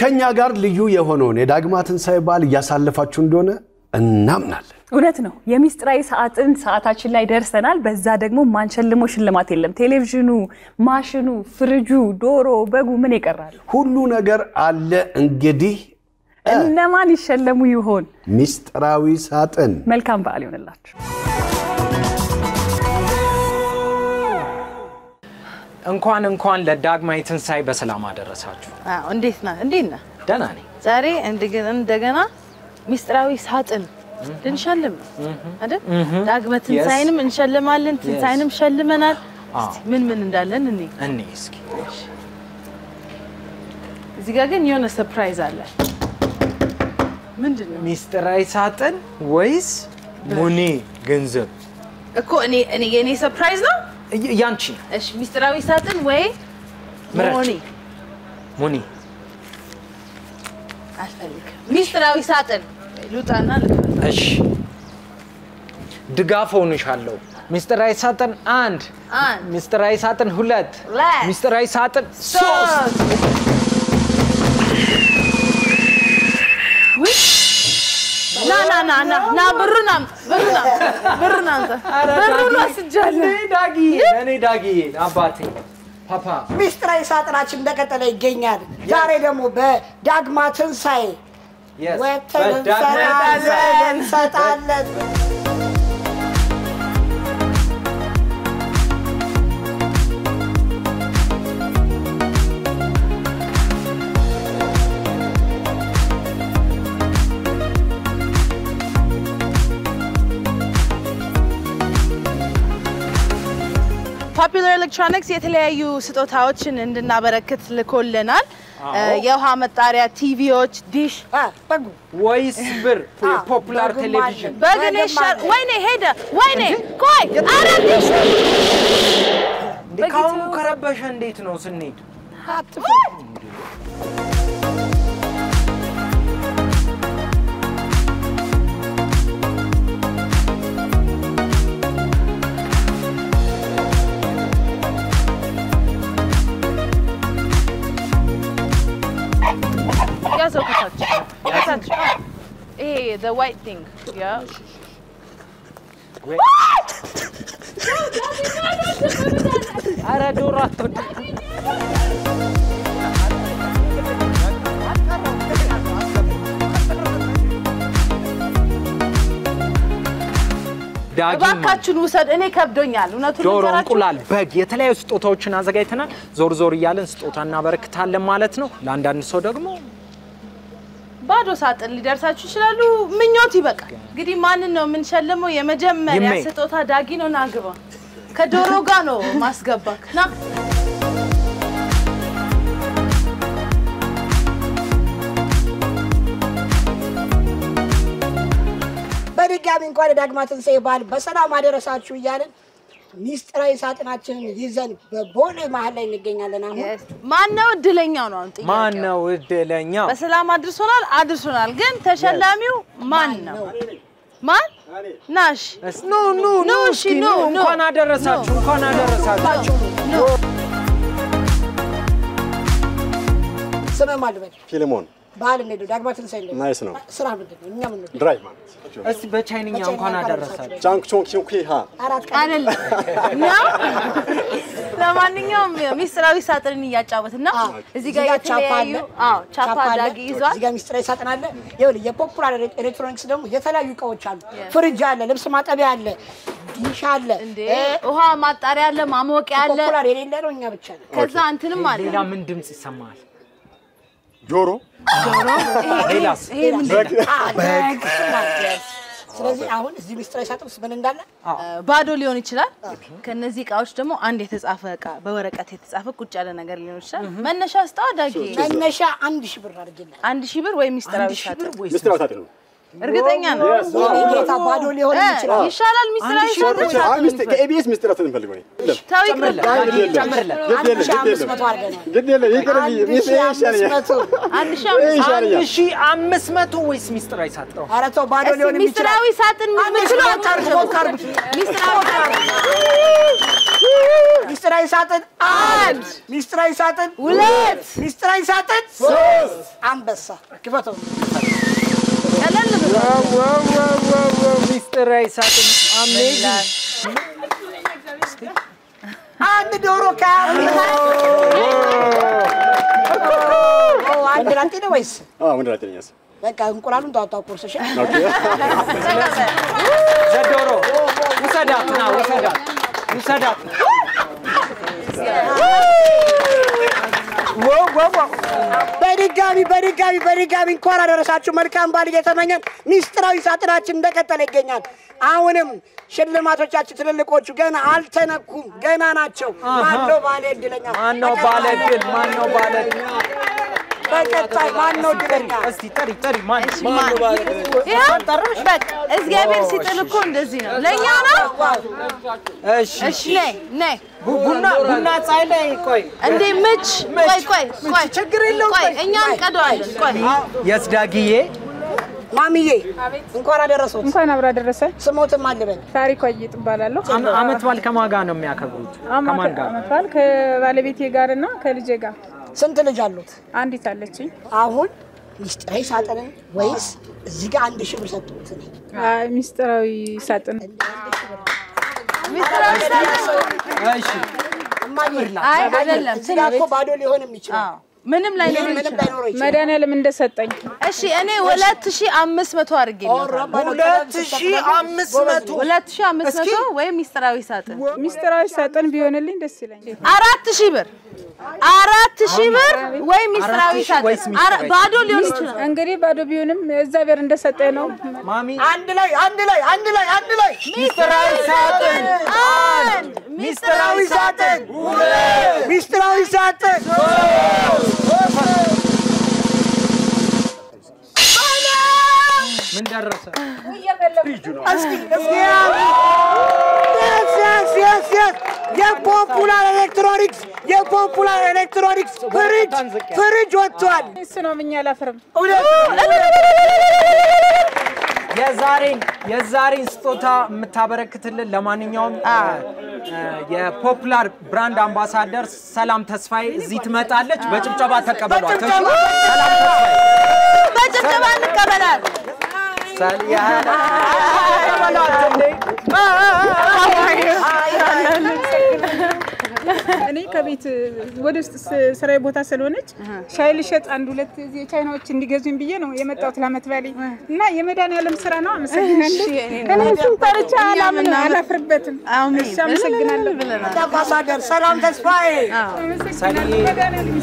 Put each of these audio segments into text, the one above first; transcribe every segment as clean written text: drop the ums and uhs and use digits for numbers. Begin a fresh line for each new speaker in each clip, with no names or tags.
ከኛ ጋር ልዩ የሆነውን የዳግማ ትንሣኤ በዓል እያሳለፋችሁ እንደሆነ እናምናለን።
እውነት ነው። የሚስጥራዊ ሰዓታችን ላይ ደርሰናል። በዛ ደግሞ ማንሸልሞ ሽልማት የለም። ቴሌቪዥኑ፣ ማሽኑ፣ ፍሪጁ፣ ዶሮ፣ በጉ ምን ይቀራል?
ሁሉ ነገር አለ። እንግዲህ
እነማን ይሸለሙ ይሆን?
ሚስጥራዊ ሳጥን።
መልካም በዓል ይሁንላችሁ።
እንኳን ለዳግማዊ ትንሣኤ በሰላም አደረሳችሁ።
እንዴት ነህ?
ደህና ነኝ።
ዛሬ እንደገና ሚስጥራዊ ሳጥን ልንሸልም አይደል? ዳግመ ትንሣኤንም እንሸልማለን። ትንሣኤንም ሸልመናል። ምን እንዳለን እኔ እስኪ እዚህ ጋር ግን የሆነ ሰርፕራይዝ አለ። ምንድነው?
ሚስጥራዊ ሳጥን ወይስ ሙኒ ገንዘብ?
እኮ እኔ የኔ ሰርፕራይዝ ነው
ያንቺ።
እሺ ሚስጥራዊ ሳጥን ወይ ሙኒ አልፈልግም። ሚስጥራዊ ሳጥን ሉጣና ልክፈታ።
እሺ ድጋፍ ሆንሻለሁ። ሚስጥራዊ ሳጥን 1 ሚስጥራዊ ሳጥን 2 ሚስጥራዊ ሳጥን 3
ና ብሩና ወስጃለሁ።
እኔ ዳጊ አባቴ ፓፓ
ሚስጥራዊ ሳጥናችን እንደቀጠለ ይገኛል። ዛሬ ደግሞ በዳግማ ትንሣኤ እንሰጣለን።
ፖፑላር ኤሌክትሮኒክስ የተለያዩ ስጦታዎችን እንድናበረክት ልኮልናል። የውሃ መጣሪያ፣ ቲቪዎች፣ ዲሽ፣
ወይስ ብር? ፖፑላር ቴሌቪዥን
በግኔሽ ወይኔ ሄደ ወይኔ ቆይ አራዲሽ
ካሁን ከረበሸ እንዴት ነው ስንሄድ?
Hey, the white thing. Yeah.
What? Ara dorato.
ባካችን ውሰድ። እኔ ከብዶኛል። እውነቱን
ዶሮ፣ እንቁላል፣ በግ የተለያዩ ስጦታዎችን አዘጋጅተናል። ዞር እያለን ስጦታ እናበረክታለን ማለት ነው። ለአንዳንድ ሰው ደግሞ
ባዶ ሳጥን ሊደርሳችሁ ይችላሉ። ምኞት ይበቃል። እንግዲህ ማንን ነው የምንሸልመው? የመጀመሪያ ስጦታ ዳጊ ነው። ናግባ ከዶሮ ጋር ነው ማስገባክ። ና
በድጋሚ እንኳን ለዳግማ ትንሣኤ በዓል በሰላም አደረሳችሁ እያልን ሚስጥራዊ ሳጥናችንን ይዘን በቦሌ መሀል ላይ እንገኛለን። አሁን
ማነው እድለኛው ነው? አንተ
ማነው እድለኛው?
በሰላም አድርሶናል። ግን ተሸላሚው ማን ነው? ማን? ናሽ ኑ
እንኳን አደረሳችሁ።
ስምህ ማን ልበል?
ፊልሞን
በዓል እንዴት ነው? ዳግማ ትንሣኤ እንዴት ነው?
ናይስ ነው።
ስራ ምንድን ነው? እኛ ምን ነው?
ድራይቭ ማለት
እስቲ በቻይንኛ እንኳን አደረሳችሁ።
ጃንክ ቾንግ ቺንኩ
አራት ቀን
አይደል ነው። ለማንኛውም ሚስጥራዊ ሳጥንን እያጫወትን ነው። እዚህ ጋር የተለያዩ ቻፓ ዳጊ ይዟል።
እዚህ ጋር ሚስጥራዊ ሳጥን አለ። ይኸውልህ የፖፑላር ኤሌክትሮኒክስ ደግሞ የተለያዩ እቃዎች አሉ። ፍሪጅ አለ፣ ልብስ ማጠቢያ አለ፣ ዲሽ አለ፣
ውሃ ማጣሪያ አለ፣ ማሞቂያ አለ።
ፖፑላር የሌለ ነው እኛ ብቻ ነን።
ከዛ እንትንም አለ።
ሌላ ምን ድምጽ ይሰማል?
ጆሮ
ሌላስ?
ስለዚህ አሁን እዚህ ሚስጥራዊ ሳጥን ውስጥ ምን እንዳለ
ባዶ ሊሆን ይችላል። ከነዚህ እቃዎች ደግሞ አንድ የተጻፈ እቃ በወረቀት የተጻፈ ቁጭ ያለ ነገር ሊሆን ይችላል። መነሻ ስጣው ዳጊ።
መነሻ 1000 ብር አድርግልኝ።
1000 ብር ወይ ሚስጥራዊ ሳጥን?
ሚስጥራዊ ሳጥን ነው።
እርግጠኛ ነው?
ጌታ ባዶ ሊሆን ይችላል።
ይሻላል ሚስጥራዊ ሳጥን።
ከኤቢኤስ ሚስጥራዊ ሳጥን ፈልገው ነው።
ታው ይቅርብ።
ጨምርለት።
1500 አድርገናል።
ግድ የለ ይቅርብ። ሚስጥራዊ
1500 ወይስ ሚስጥራዊ ሳጥን?
ኧረ ተው ባዶ ሊሆን ይችላል።
ሚስጥራዊ ሳጥን ምትለው
ሚስጥራዊ ሚስጥራዊ ሳጥን 1 ሚስጥራዊ ሳጥን 2 ሚስጥራዊ ሳጥን 3 አንበሳ ክፈተው
ሚስጥራዊ ሳጥን አሜዚንግ
አንድ ዶሮ አንድ ላጤ ነው ወይስ
ወንድ ላጤ ነኝ
በቃ እንቁላሉን ታውጣው ቁርስሽ
ዘዶሮ ውሰዳት
በድጋሚ እንኳን አደረሳችሁ መልካም በዓል እየተመኘን ሚስጥራዊ ሳጥናችን እንደቀጠለ ይገኛል አሁንም ሽልማቶቻችን ትልልቆቹ ገና አልተነኩም ገና ናቸው ማነው ባለ እድለኛ
ማነው ባለ
በቀጣይ ማነው እድለኛ
እስቲ ጠሪ ማነው ባለ
በቃ እግዚአብሔር ሲጥል እኮ እንደዚህ ነው ለኛ ነው እሺ ነይ
ቡና ፀሐይ ላይ ቆይ
እንዴ ምች ቆይ
ችግር የለውም
ቆይ እኛ እንቀዳዋለን ቆይ
የስዳጊዬ
ማሚዬ እንኳን አደረሰው
እንኳን አብራ ደረሰ
ስሞትም አለበል
ታሪኳ ይጥባላለሁ
አመት በዓል ከማን ጋር ነው የሚያከብሩት ከማን ጋር
አመት በዓል ከባለቤቴ ጋርና ከልጄ ጋር
ስንት ልጅ አሉት
አንዲት አለችኝ
አሁን ሚስጥራዊ ሳጥን ወይስ እዚህ ጋር 1000 ብር ሰጥቶት ነው
ሚስጥራዊ ሳጥን
እሺ
አይ አይደለም
እዚህ ጋር እኮ ባዶ ሊሆንም ይችላል
ምንም ላይ ነው
መድኃኒዓለም እንደሰጠኝ
እሺ እኔ 2500 አድርጌልኝ 2500 ወይ ሚስጥራዊ
ሳጥን ቢሆንልኝ ደስ ይለኛል
4000 ብር ወይ ሚስጥራዊ ሳጥን ባዶ ሊሆን ይችላል
እንግዲህ ባዶ ቢሆንም እግዚአብሔር እንደሰጠኝ ነው
ማሚ
አንድ ላይ
ሚስጥራዊ ሳጥን
1
ሚስጥራዊ ሳጥን 2 ሚስጥራዊ ሳጥን
ምን ደረሰ
የፖፑላር ኤሌክትሮኒክስ ፍሪጅ ወጥቷል
እሱ ነው ምኛ አላፍርም
የዛሬን ስጦታ የምታበረክትልን ለማንኛውም የፖፑላር ብራንድ አምባሳደር ሰላም ተስፋዬ እዚህ ትመጣለች በጭብጨባ ተቀበሏት ሰላም ተስፋዬ
በጭብጨባ እንቀበላለን
ሰሊያና
እኔ ከቤት ወደ ውስጥ ስራዬ ቦታ ስለሆነች ሻይ ልሸጥ አንድ ሁለት እዚህ ቻይናዎች እንዲገዙኝ ብዬ ነው የመጣሁት ለዓመት በዓል እና የመድኃኒዓለም ስራ ነው አመሰግናለሁ እኔ እሱን ጠርቼ አላፍርበትም እሺ አመሰግናለሁ
አምባሳደር ሰላም ተስፋዬ
አመሰግናለሁ መድኃኒዓለም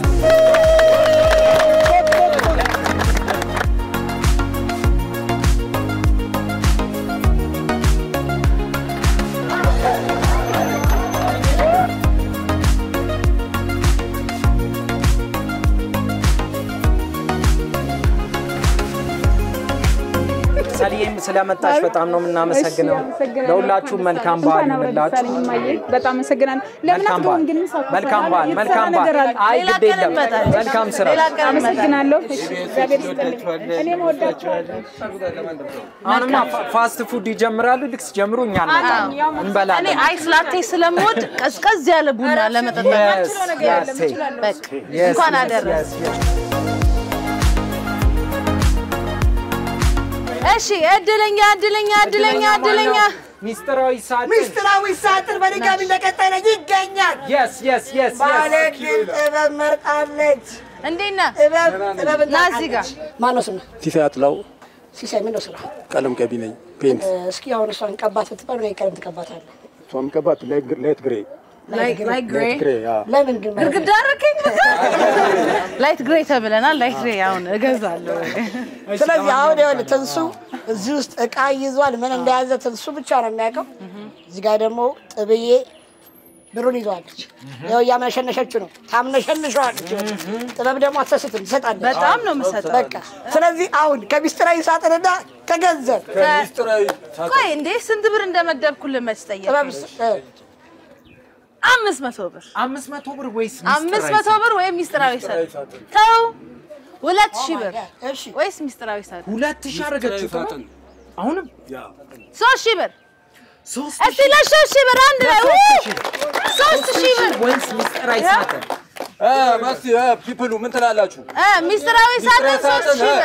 ሰሊም ስለመጣሽ በጣም ነው እናመሰግነው ለሁላችሁም መልካም በዓል ይሁንላችሁ
በጣም አመሰግናለሁ ለምን አትገቡም ግን
መልካም በዓል አይ ግድ የለም መልካም ስራ
አመሰግናለሁ እግዚአብሔር ይስጥልኝ እኔም ወዳችኋለሁ
አሁንማ ፋስት ፉድ ይጀምራሉ ልክስ ጀምሩ እኛ እንበላለን
እኔ አይስ ላቴ ስለምወድ ቀዝቀዝ ያለ ቡና ለመጠጣት እንኳን አደረሰ እሺ እድለኛ
ሚስጥራዊ
ሳጥን በድጋሚ እንደቀጠለ ይገኛል
yes
ባለድል ጥበብ መርጣለች
እንዴት ነህ ና እዚህ ጋር
ማነው ስም
ሲሳይ አጥላው
ሲሳይ ምን ነው ስራ
ቀለም ቀቢ ነኝ ፔንት
እስኪ አሁን እሷን ቀባት ብትባል ነው ቀለም ትቀባታለህ
እሷም ቀባት ላይት ግሬ
ለምንድን ነው
ግድግዳ አደረከኝ ላይት ግሬ ተብለናል ላይት ግሬ አሁን እገዛለሁ
ስለዚህ አሁን ይኸውልህ ትንሱ እዚህ ውስጥ ዕቃ ይዟል ምን እንደያዘ ትንሱ ብቻ ነው የሚያውቀው እዚህ ጋር ደግሞ ጥብዬ ብሩን ይዟለች ያው ያመሸነሸች ነው ታምነሸንሸዋለች ጥበብ ደግሞ አትሰስትም ትሰጣለች
በጣም ነው የምሰጠው
በቃ ስለዚህ አሁን ከሚስጥራዊ ሳጥንና ከገንዘብ
ቆይ እንዴ ስንት ብር እንደመደብኩልህ መስጠየቅ
ጥበብ
500 ብር
500 ብር ወይስ
500 ብር ወይ ሚስጥራዊ ሳጥን ተው 2000 ብር
እሺ
ወይስ ሚስጥራዊ ሳጥን
2000 አረጋችሁ አሁንም
3000 ብር እስቲ ለሶስት ሺህ ብር አንድ ላይ 3000 ብር
ወይስ ሚስጥራዊ ሳጥን
ማክሲ ፒፕሉ ምን ትላላችሁ
ሚስጥራዊ ሳጥን 3000 ብር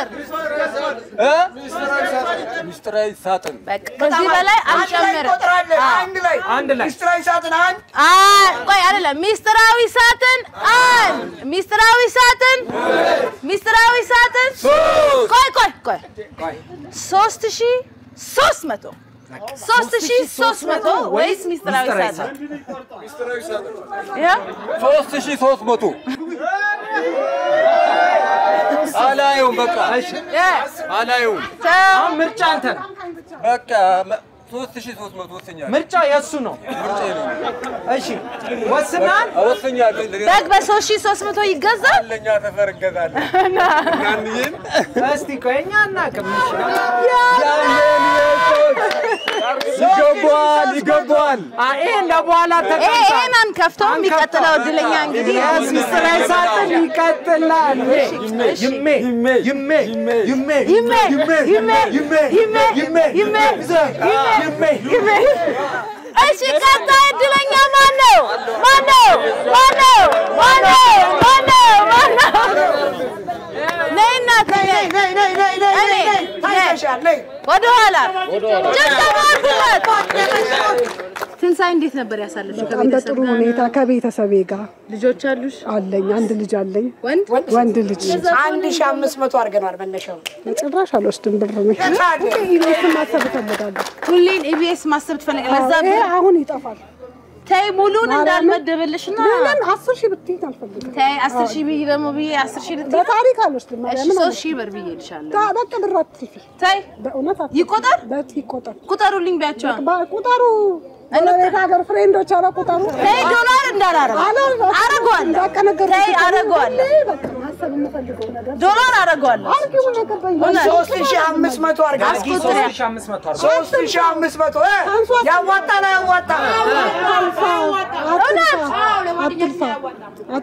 ሚስጥራዊ ሳጥን
ከዚህ በላይ አልጨምርም
አንድ ላይ ሚስጥራዊ ሳጥን አንድ
ቆይ አይደለም ሚስጥራዊ ሳጥን ሚስጥራዊ ሳጥን ቆይ 3300 ወይስ ሚስጥራዊ ሳጥን ያ
3300 አላየው በቃ አላየው
ምርጫ አንተ
በቃ 3300 ወሰኛለሁ
ምርጫው የሱ ነው እሺ ወስናል
በግ በ3300 ይገዛል
ለኛ ተፈር እንገዛለን እናንዬን
እስቲ ቆይኛ እናቀም
ይገባል
ይሄን ለበኋላ
ይሄን አንከፍተው የሚቀጥለው እድለኛ እንግዲህ
ሚስጥራዊ ሳጥን ይቀጥላል
እሺ ቀጣይ እድለኛ ማን ነው ነይና ወደ ኋላ ትንሳኤ እንዴት ነበር ያሳለፈው
በጥሩ ሁኔታ ከቤተሰቤ ጋር
ልጆች አሉሽ
አለኝ አንድ ልጅ አለኝ ወንድ ልጅ
1500 አድርገናል መነሻው
ጭራሽ አልወስድም ብር ነው ኢቢኤስ ማሰብ ፈልጋለሁ
ሁሌን ኢቢኤስ ማሰብ ትፈልጋለህ ለዛ
አሁን ይጠፋል
ታይ ሙሉን እንዳልመደበልሽና
ለምን 10000 ብትይ አልፈልግም
ታይ 10000 ብዬ ደግሞ ብዬ 10000 ልትይ
በታሪክ አልወስድም ማለት ነው
3000 ብር ብዬ ልሻለሁ
በቃ ብር አትጥፊ
ታይ
በእውነት
ይቆጠር
ይቆጠር
ቁጠሩልኝ ቢያቸው
ቁጠሩ እነዚህ ሀገር ፍሬንዶች አላ ቁጠሩ
ታይ ዶላር እንዳላረግ አረጋለሁ ታይ አረጋለሁ
ማሰብ የምፈልገው ነገር
ዶላር አረጋለሁ
አርጊው ነገርኝ
3500 አድርገን 3500 ያዋጣና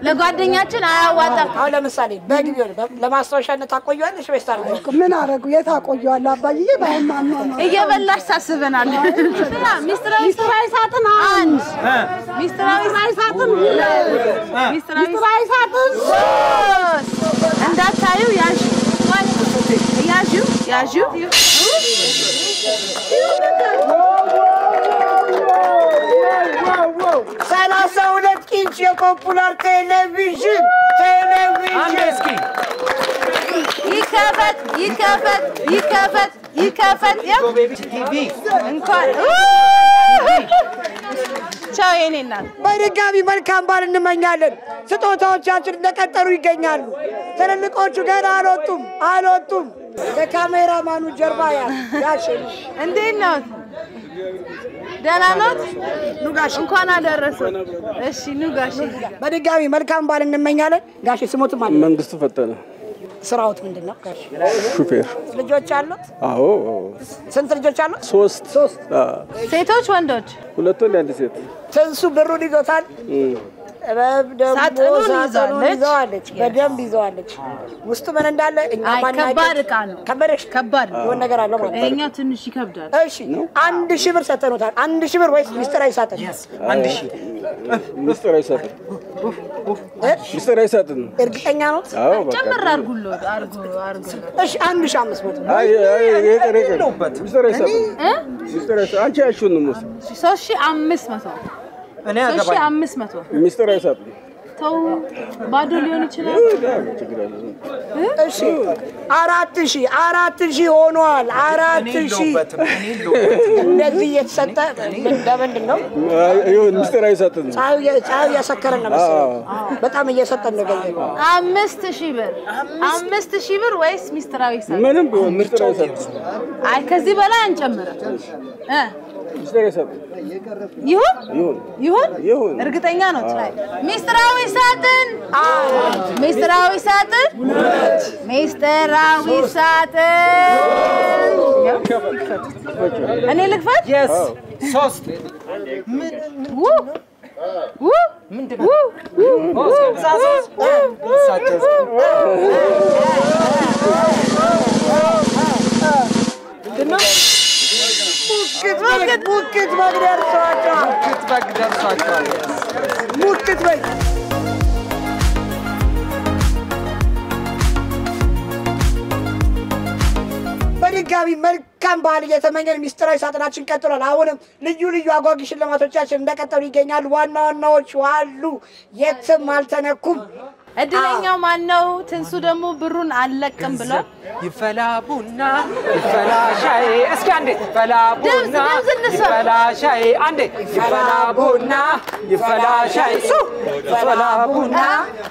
ለጓደኛችን አያዋጣም
አሁን ለምሳሌ በግቢው ለማስታወሻነት ታቆየዋለሽ ወይስ ታርገው
ምን አረጉ የታቆየዋል አባዬ ባይማማ
እየበላሽ ታስበናል ሚስጥራዊ ሳጥን አንድ ሚስጥራዊ ሳጥን ሚስጥራዊ ሳጥን እንዳታዩ ያዡ
32 ኢንች የፖፑላር ቴሌቪዥን
ይከፈት ቲቪ እንኳን ቻው የኔ እናት
በድጋሚ መልካም በዓል እንመኛለን ስጦታዎቻችን እንደቀጠሉ ይገኛሉ ትልልቆቹ ገና አልወጡም ከካሜራማኑ ጀርባ ያሽ
እንዴት ነው ደህና ነው ኑጋሽ እንኳን አደረሰ እሺ ኑጋሽ
በድጋሚ መልካም በዓል እንመኛለን ጋሽ ስሞት ማለት
መንግስቱ ፈጠነ
ስራውት ምንድነው ጋሽ
ሹፌር
ልጆች አሉት
አዎ
ስንት ልጆች አሉት
3
ሴቶች ወንዶች
ሁለት ወንድ አንድ ሴት
ትንሱ ብሩን ይዞታል ሳጥኑን ይዘዋለች በደንብ ይዘዋለች ውስጡ ምን እንዳለ እኛ ማናቀ
ከባድ ዕቃ ነው ከባድ
የሆነ ነገር አለ ማለት ነው
እኛ ትንሽ ይከብዳል
እሺ 1000 ብር ሰጠኖታል 1000 ብር ወይስ ሚስጥራዊ ሳጥን
1000
ሚስጥራዊ ሳጥን
እርግጠኛ ነው
አዎ በቃ
ጨምር አርጉሎ
እሺ 1500
አይ ሚስጥራዊ ሳጥን አንቺ ያሹን ነው
3500
እኔ አገባኝ
3500
ሚስጥራዊ ሳጥን
ተው ባዶ ሊሆን ይችላል
እሺ 4000 ሆኗል 4000 እንደዚህ የተሰጠ ለምንድን ነው
ይሁን ሚስጥራዊ ሳጥን
ጻው ያሰከረና መሰለኝ በጣም እየሰጠን ነው ገንዘብ
5000 ብር ወይስ ሚስጥራዊ ሳጥን
ምንም ቢሆን ሚስጥራዊ ሳጥን
አይ ከዚህ በላይ አንጨምርም
ሚስጥራዊ ሳጥን
ይሁን እርግጠኛ ነው ትራይ ሚስጥራዊ ሳጥን እኔ ልክፈት
yes 3 ምንድነው
ሙክት በግ ደርሷቸዋል።
ሙክት በግ ደርሷቸዋል።
ሙክት በግ በድጋሚ መልካም በዓል እየተመኘን ሚስጥራዊ ሳጥናችን ቀጥሏል። አሁንም ልዩ ልዩ አጓጊ ሽልማቶቻችን እንደቀጠሉ ይገኛሉ። ዋና ዋናዎቹ አሉ፣ የትም አልተነኩም።
እድለኛው ማን ነው? ትንሱ ደግሞ ብሩን አልለቅም ብሏል።
ይፈላ ቡና ይፈላ ሻይ እስኪ አንዴ ይፈላ ቡና ይፈላ ሻይ አንዴ ይፈላ ቡና ይፈላ ሻይ ይፈላ ቡና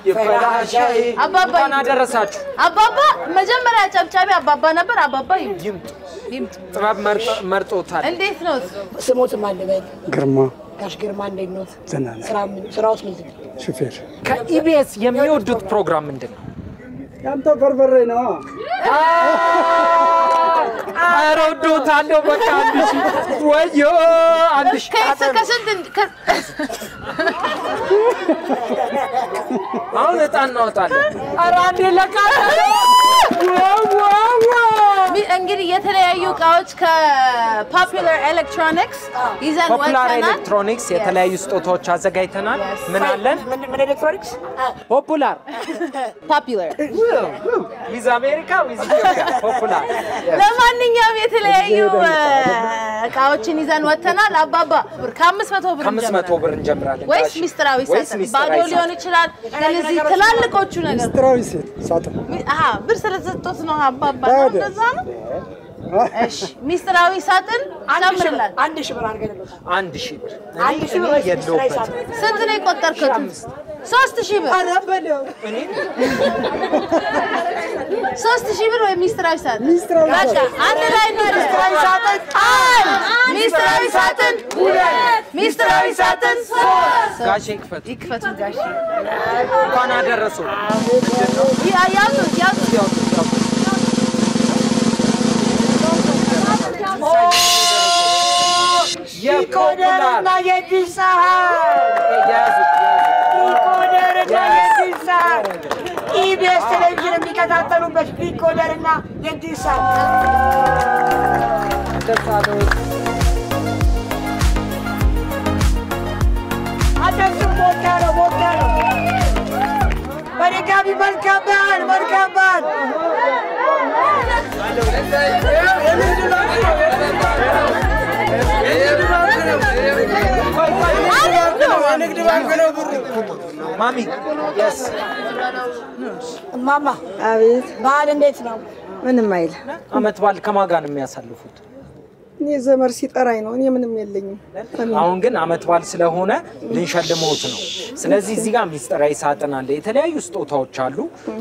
ይፈላ ሻይ
አባባ
አደረሳችሁ።
አባባ መጀመሪያ ጨብጫቢ አባባ ነበር። አባባ
ይምጡ ጥበብ መርጦታል።
እንዴት ነው
ስሞት ማለበት?
ግርማ
ጋሽ ግርማ እንዴት ነው?
ዘናና
ስራውስ ምንድን ነው?
ሹፌር
ከኢቢኤስ የሚወዱት ፕሮግራም ምንድን ነው?
ያንተ በርበሬ ነው።
ኧረ ወዶታለሁ። በቃ አንድ ሺህ ወዮ አንድ ሺህ አሁን ዕጣ እናወጣለን። ኧረ አንዴ ለቃለሁ።
እንግዲህ የተለያዩ እቃዎች ከፖፑላር ኤሌክትሮኒክስ ይዘን ወጥተናል።
ፖፑላር ኤሌክትሮኒክስ የተለያዩ ስጦታዎች አዘጋጅተናል። ምን አለን?
ምን ኤሌክትሮኒክስ?
ፖፑላር ዊዝ አሜሪካ ዊዝ ኢትዮጵያ ፖፑላር።
ለማንኛውም የተለያዩ እቃዎችን ይዘን ወጥተናል። አባባ ከ500 ብር
እንጀምራለን።
ወይስ ሚስጥራዊ ሳጥን? ባዶ ሊሆን ይችላል። ስለዚህ ትላልቆቹ ነገር
ሚስጥራዊ ሳጥን
ብር ስለተሰጡት ነው አባባ ነው እንደዛ ነው። እሺ ሚስጥራዊ ሳጥን ጨምርላል።
1000 ብር አድርገንልዎታል።
1000 ብር
1000 ብር ሚስጥራዊ ሳጥን።
ስንት ነው የቆጠርከው? 3000 ብር።
ኧረ በለው
3000 ብር ወይ ሚስጥራዊ ሳጥን? በቃ አንድ ላይ ነው።
ሚስጥራዊ ሳጥን
ሚስጥራዊ ሳጥን ሚስጥራዊ ሳጥን
ጋሼ ይክፈቱ ጋሼ እንኳን አደረሱ።
ያውጡት
ዲኮደርና የዲሽ ሰሃን ዲኮደርና የዲሽ ሰሃን ኢቢኤስ ቴሌቪዥን የሚከታተሉበት ዲኮደርና የዲሽ ሰሃን አደሱም ሞት ያለው በድጋሚ መልካም በዓል መልካም በዓል።
ማሚ yes
ማማ
አቤት
በዓል እንዴት ነው?
ምንም አይል።
አመት በዓል ከማን ጋር ነው የሚያሳልፉት?
እኔ ዘመር ሲጠራኝ ነው። እኔ ምንም የለኝም።
አሁን ግን አመት በዓል ስለሆነ ልንሸልመውት ነው። ስለዚህ እዚህ ጋር ሚስጥራዊ ሳጥን አለ፣ የተለያዩ ስጦታዎች አሉ፣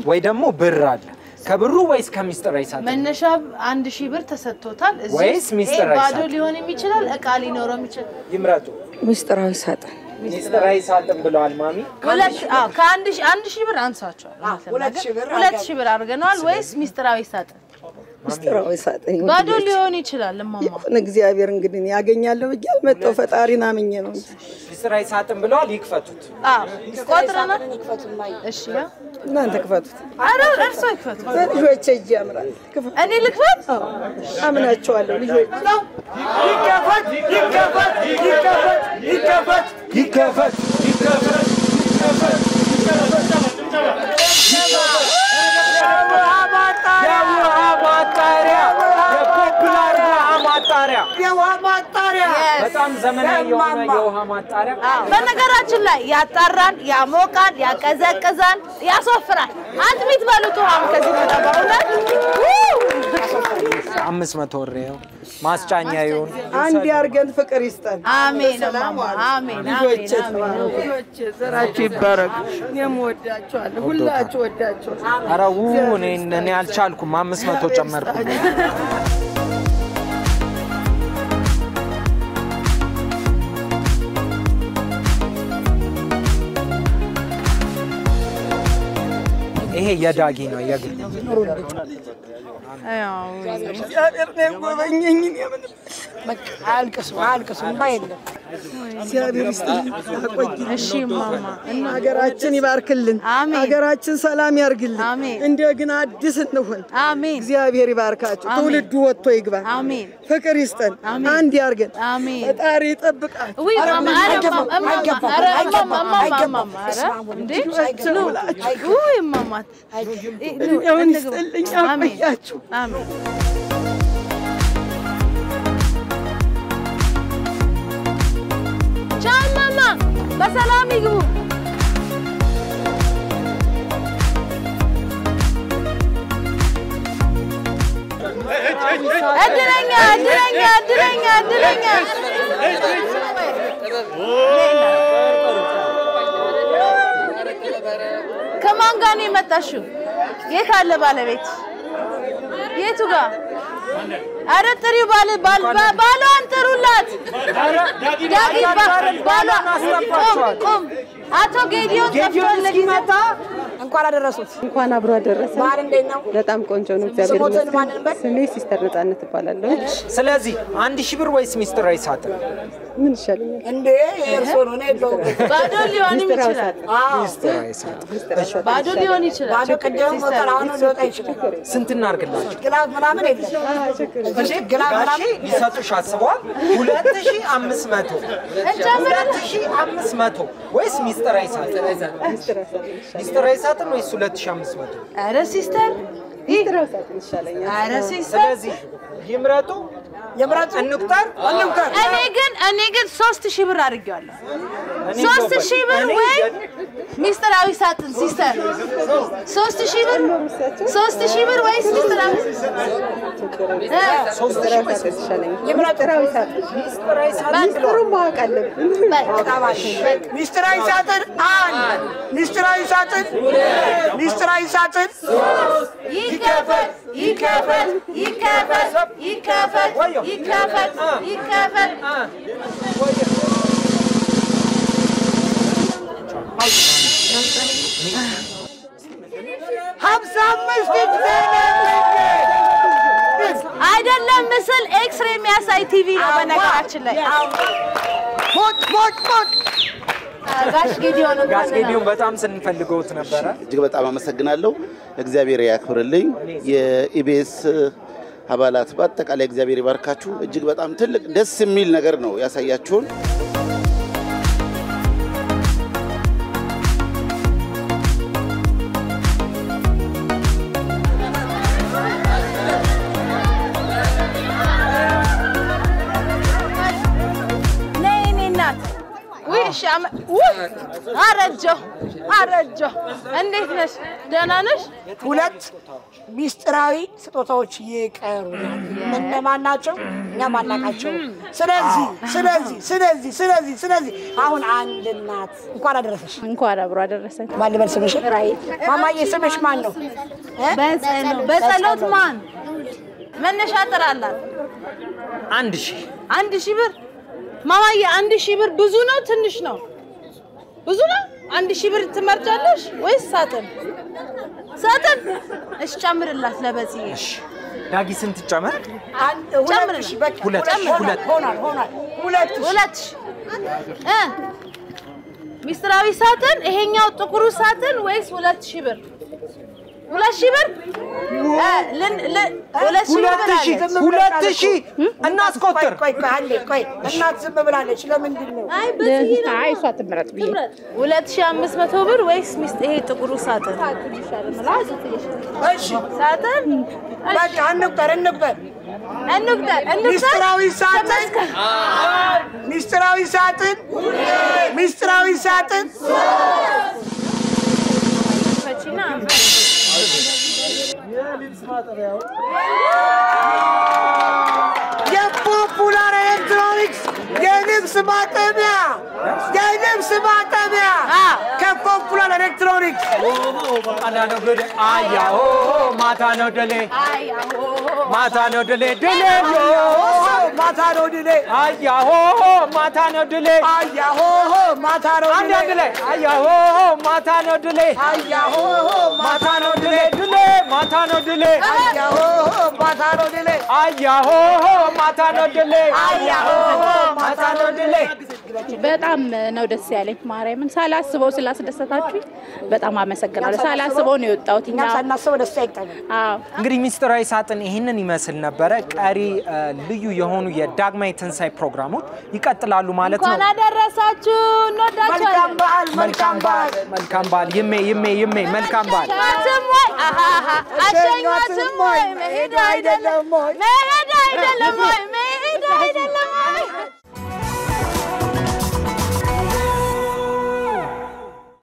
ወይ ደግሞ ብር አለ። ከብሩ ወይስ ከሚስጥራዊ ሳጥን?
መነሻ 1000 ብር ተሰጥቶታል።
ወይስ ሚስጥራዊ
ባዶ
ሳጥን?
ሊሆን ይችላል፣ እቃ ሊኖረው ይችላል።
ይምረጡ።
ሚስጥራዊ ሳጥን
ሚስጥራዊ ሳጥን ብለዋል ማሚ።
ከ1000 ብር አንሳቸዋል። 2000 ብር አድርገናል። ወይስ ሚስጥራዊ ሳጥን?
ሚስጥራዊ ሳጥን
ባዶ ሊሆን ይችላል። እማማ
እግዚአብሔር እንግዲህ ያገኛለሁ ብዬ አልመጣሁ። ፈጣሪን አምኜ ነው እንጂ
ሚስጥራዊ ሳጥን ብለዋል። ይክፈቱት።
ቆጥረና እሺ
እናንተ ክፈቱት።
አረ እርሶ ይክፈቱ።
ልጆቼ እጅ ያምራል።
እኔ ልክፈት?
አምናቸዋለሁ። ልጆቼ
ይከፈት ይከፈት ይከፈት ይከፈት
ይከፈት ይከፈት
የውሃ ማጣሪያ
በጣም ዘመናዊ የሆነ የውሃ ማጣሪያ።
በነገራችን ላይ ያጣራል፣ ያሞቃል፣ ያቀዘቅዛል፣ ያሶፍራል። አንድ ቤት ባሉት ውሃም ከዚህ ነው በእውነት
500 ብር ነው ማስጫኛ ይሁን።
አንድ ያርገን፣ ፍቅር ይስጠን።
አሜን አሜን።
ልጆቼ ልጆቼ ዘራችሁ ይባረክ። እኔም ወዳችኋለሁ፣ ሁላችሁ ወዳችኋለሁ።
ኧረ እኔ አልቻልኩም። 500 ጨመርኩ። ይሄ የዳጊ ነው የግል
አልቅሱ አልቅሱ እንባ የለም
እግዚአብሔር ይስጥልን አቆይ
እሺ ማማ
እና ሀገራችን ይባርክልን
አሜን
ሀገራችን ሰላም ያርግልን
አሜን
እንደገና አዲስ እንሁን
አሜን
እግዚአብሔር ይባርካችሁ ትውልዱ ወጥቶ ይግባ
አሜን
ፍቅር ይስጠን አንድ ያርገን
አሜን
ፈጣሪ ይጠብቃል
ወይ ማማ ማማ እንዴ ወይ ማማ
አሜን
አሜን ቻው ማማ በሰላም ይግቡ እድለኛ ከማን ጋር ነው የመጣሽው የት አለ ባለቤት የቱ ጋር አረ ጥሪው ባሏን ጥሩላት ዳጊ ባሏን ቆም አቶ ጌዲዮ
ሲመጣ እንኳን አደረሱት
እንኳን አብሮ አደረሰ
ማር እንዴት ነው
በጣም ቆንጆ ነው እግዚአብሔር ይመስገን ስሜ ሲስተር ነጻነት እባላለሁ
ስለዚህ 1000 ብር ወይስ ሚስተር አይሳት
ምን ይሻለኛል
እንዴ የእርሶ ነው ነው
ባዶ ሊሆን ይችላል
ሚስተር አይሳት
ባዶ ሊሆን ይችላል
ባዶ ቀደም ሞተራውን ሊወጣ ይችላል
ስንት እናርግላችሁ
ግላብ ምናምን የለም እሺ ግላብ ምናምን
ሊሰጡሽ አስበዋል 2500 ወይስ ሚስተር አይሳት ሚስተር አይሳት ነው ወይስ 2500
አረ ሲስተር
ይድረሳት ይሻለኛል
አረ ሲስተር
ስለዚህ ይምረጡ እንቁጠር
እኔ ግን 3000 ብር አድርጌዋለሁ 3000 ብር ወይ ሚስተራዊ ሳጥን ሲስተር 3000 ብር ወይስ ሚስተራዊ
3000 ብር ይሻለኛል ሚስተራዊ ሳጥን ሚስተሩ ማወቅ አለብን
ሚስተራዊ ሳጥን ሚስተራዊ ሳጥን ሚስተራዊ ሳጥን
ይከፈት አይደለም ምስል ኤክስሬ የሚያሳይ ቲቪ ነው በነገራችን ላይ
ሞት
ጋሽ ጌዲዮን
በጣም ስንፈልገውት ነበር
እጅግ በጣም አመሰግናለሁ እግዚአብሔር ያክብርልኝ የኢቢኤስ አባላት በአጠቃላይ እግዚአብሔር ይባርካችሁ እጅግ በጣም ትልቅ ደስ የሚል ነገር ነው ያሳያችሁን
አረጆ እንዴት ነሽ ደህና ነሽ
ሁለት ሚስጥራዊ ስጦታዎች ይቀሩ እነማን ናቸው እኛ ማናቃቸው ስለዚህ አሁን አንድ እናት እንኳን አደረሰሽ
እንኳን አብሮ አደረሰን
ማን ልበል ስምሽ ማማዬ ስምሽ ማን ነው
በጸሎት ማን መነሻ ጥራላት 1000 ብር ማማዬ 1000 ብር ብዙ ነው ትንሽ ነው ብዙ ነው 1000 ብር ትመርጫለሽ ወይስ ሳጥን እሺ ጨምርላት ለበጽዬ
ዳጊ ስንት ጨመር
ጨምርልሽ በቃ ሁለት
ሚስጥራዊ ሳጥን ይሄኛው ጥቁሩ ሳጥን ወይስ 2000 ብር 2000 ብር
2000 እናስቆጥር
ቆይ እናት ዝም ብላለች ለምንድን ነው
አይ እሷ ትምረጥ
2500 ብር ወይስ ይሄ ጥቁሩ ሳጥን
እሺ
ሳጥን
በቃ እንቁጠር ሚስጥራዊ ሳጥን
ፈቺና
የፖፑላር ኤሌክትሮኒክስ የልብስ ማጠቢያ ከፖፑላር ኤሌክትሮኒክስ
ማታ ነው ደሌ ማታ ነው ድሌ ድሌ
ማታ ነው ድሌ
አያሆ ማታ ነው ድሌ
አያሆ ማታ ነው
አንድ ድሌ አያሆ ማታ ነው ድሌ
አያሆ
ማታ ነው ድሌ ድሌ ማታ ነው ድሌ
አያሆ ማታ ነው ድሌ
አያሆ ማታ ነው ድሌ
አያሆ ማታ ነው ድሌ
በጣም ነው ደስ ያለኝ ማርያምን ሳላስበው ስላስደሰታችሁኝ በጣም አመሰግናለሁ ሳላስበው ነው የወጣሁት እኛ
ሳናስበው ደስ አይጣም
አዎ
እንግዲህ ሚስጥራዊ ሳጥን ይሄንን ይመስል ነበር ቀሪ ልዩ የሆኑ የዳግማይ ትንሳኤ ፕሮግራሞች ይቀጥላሉ ማለት ነው
እንኳን አደረሳችሁ እንወዳችኋለን
መልካም በዓል ይሜ መልካም በዓል
አሸኛትም ወይ መሄድ አይደለም